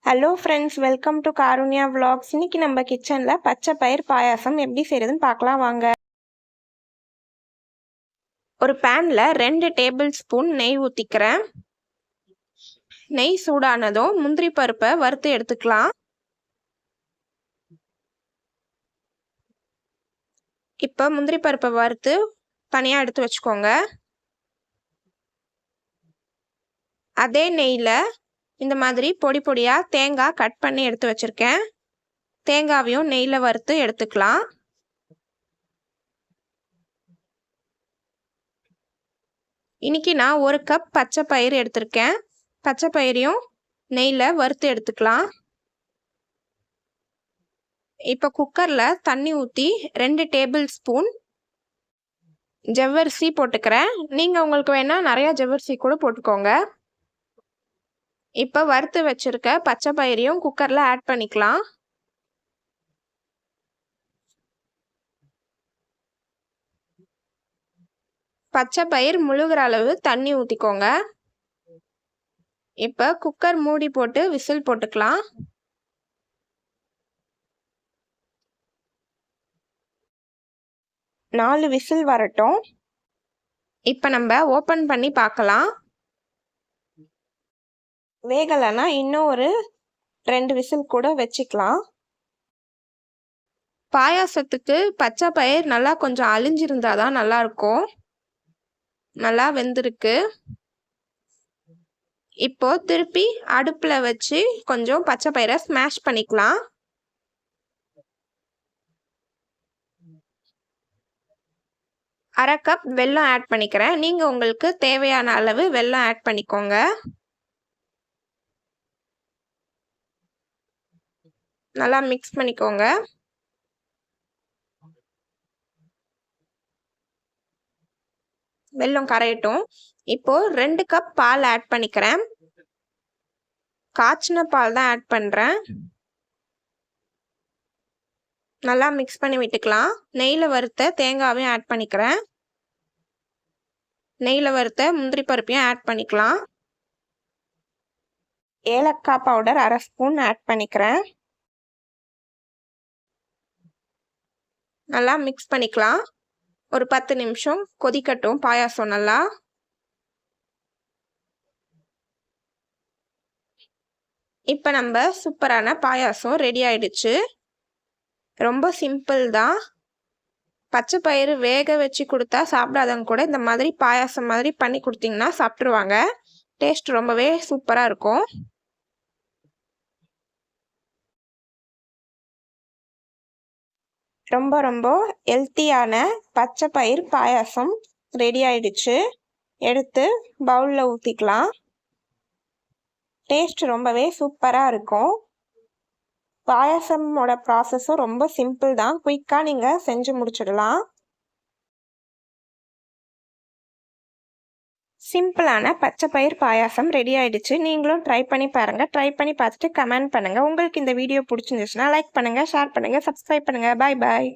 Hello friends, welcome to Karunya vlogs. இன்னைக்கு நம்ம கிச்சனில் பச்சை பயிர் பாயாசம் எப்படி செய்கிறதுன்னு பார்க்கலாம் வாங்க. ஒரு பேனில் 2 டேபிள் ஸ்பூன் நெய் ஊற்றிக்கிறேன். நெய் சூடானதும் முந்திரி பருப்பை வறுத்து எடுத்துக்கலாம். இப்போ முந்திரி பருப்பை வறுத்து தனியாக எடுத்து வச்சுக்கோங்க. அதே நெய்யில் இந்த மாதிரி பொடி பொடியாக தேங்காய் கட் பண்ணி எடுத்து வச்சுருக்கேன். தேங்காவையும் நெய்யில் வறுத்து எடுத்துக்கலாம். இன்னைக்கு நான் 1 கப் பச்சை பயிர் எடுத்திருக்கேன். பச்சை பயிரையும் நெய்யில் வறுத்து எடுத்துக்கலாம். இப்போ குக்கரில் தண்ணி ஊற்றி 2 டேபிள் ஸ்பூன் ஜவ்வரிசி போட்டுக்கிறேன். நீங்கள் உங்களுக்கு வேணால் நிறையா ஜவ்வரிசி கூட போட்டுக்கோங்க. இப்போ வறுத்து வச்சிருக்க பச்சை பயிரையும் குக்கரில் ஆட் பண்ணிக்கலாம். பச்சை பயிர் முழுகிற அளவு தண்ணி ஊற்றிக்கோங்க. இப்போ குக்கர் மூடி போட்டு விசில் போட்டுக்கலாம். நாலு விசில் வரட்டும். இப்போ நம்ம ஓப்பன் பண்ணி பார்க்கலாம். வேகலைன்னா இன்னும் ஒரு 2 விசில் கூட வச்சுக்கலாம். பாயாசத்துக்கு பச்சை பயிர் நல்லா கொஞ்சம் அழிஞ்சிருந்தா தான் நல்லாயிருக்கும். நல்லா வெந்திருக்கு. இப்போ திருப்பி அடுப்பில் வச்சு கொஞ்சம் பச்சை பயிரை ஸ்மாஷ் பண்ணிக்கலாம். அரை கப் வெல்லம் ஆட் பண்ணிக்கிறேன். நீங்கள் உங்களுக்கு தேவையான அளவு வெல்லம் ஆட் பண்ணிக்கோங்க. நல்லா மிக்ஸ் பண்ணிக்கோங்க. வெல்லம் கரையட்டும். இப்போ 2 கப் பால் ஆட் பண்ணிக்கிறேன். காய்ச்சின பால் தான் ஆட் பண்ணுறேன். நல்லா மிக்ஸ் பண்ணி விட்டுக்கலாம். நெய்யில் வறுத்த தேங்காவையும் ஆட் பண்ணிக்கிறேன். நெய்யில் வறுத்த முந்திரி பருப்பையும் ஆட் பண்ணிக்கலாம். ஏலக்காய் பவுடர் அரை ஸ்பூன் ஆட் பண்ணிக்கிறேன். நல்லா மிக்ஸ் பண்ணிக்கலாம். ஒரு 10 நிமிஷம் கொதிக்கட்டும் பாயாசம் நல்லா. இப்போ நம்ம சூப்பரான பாயாசம் ரெடி ஆயிடுச்சு. ரொம்ப சிம்பிள் தான். பச்சை பயிறு வேக வச்சு கொடுத்தா சாப்பிடாதவங்க கூட இந்த மாதிரி பாயாசம் மாதிரி பண்ணி கொடுத்தீங்கன்னா சாப்பிட்ருவாங்க. டேஸ்ட் ரொம்பவே சூப்பராக இருக்கும். ரொம்ப ரொம்ப ஹெல்த்தியான பச்சை பயிர் பாயாசம் ரெடி ஆயிடுச்சு. எடுத்து பவுலில் ஊற்றிக்கலாம். டேஸ்ட் ரொம்பவே சூப்பராக இருக்கும். பாயாசமோட ப்ராசஸும் ரொம்ப சிம்பிள் தான். குயிக்காக நீங்கள் செஞ்சு முடிச்சிடலாம். சிம்பிளான பச்சை பயிர் பாயாசம் ரெடி ஆயிடுச்சு. நீங்களும் ட்ரை பண்ணி பாருங்கள். ட்ரை பண்ணி பார்த்துட்டு கமெண்ட் பண்ணுங்கள். உங்களுக்கு இந்த வீடியோ பிடிச்சிருந்துச்சுன்னா லைக் பண்ணுங்கள், ஷேர் பண்ணுங்கள், சப்ஸ்கிரைப் பண்ணுங்கள். பாய் பாய்.